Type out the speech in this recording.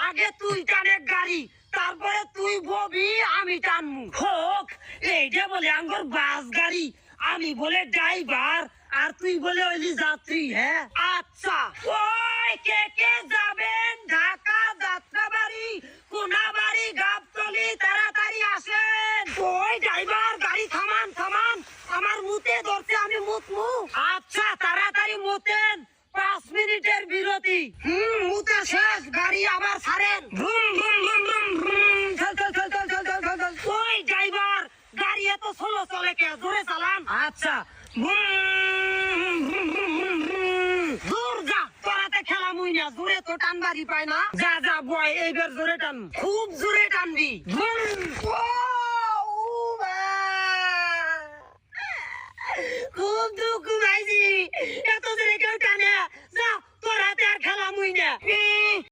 আগে তুই টানে গাড়ি, তারপরে তুই ববি, আমি টানমু। হোক, এইটা বলে আঙ্গর বাস গাড়ি, আমি বলে ড্রাইভার, আর তুই বলে ওইলি যাত্রী। হ্যাঁ আচ্ছা, ওই কে কে যাবেন ঢাকা যাত্রাবাড়ি, কোনাবাড়ি, গাবতলী, তাড়াতাড়ি আসেন। ওই ড্রাইভার, গাড়ি থামান থামান, আমার মুতে ধরছে, আমি মুতমু। আচ্ছা তাড়াতাড়ি মুতেন, 5 মিনিটের বিরতি। মুতে শেষ, গাড়ি আবার ছাড়েন। ভুম ভুম ভুম ভুম ভুম, চল চল চল চল চল চল চল চল। ওই ড্রাইভার, গাড়ি এত স্লো চলে কে, জোরে চালান। আচ্ছা, ভুম ভুম ভুম ভুম ভুম। জোর যা, তোরাতে খেলা মুই না, জোরে তো টানবারই পায় না। যা যা বয়, এইবার জোরে টান, খুব জোরে টানবি। ভুম। ও মা, খুব দুঃখ পাইছি, এত জোরে কেউ টানে। যা, তোর হাতে আর খেলা মুই না।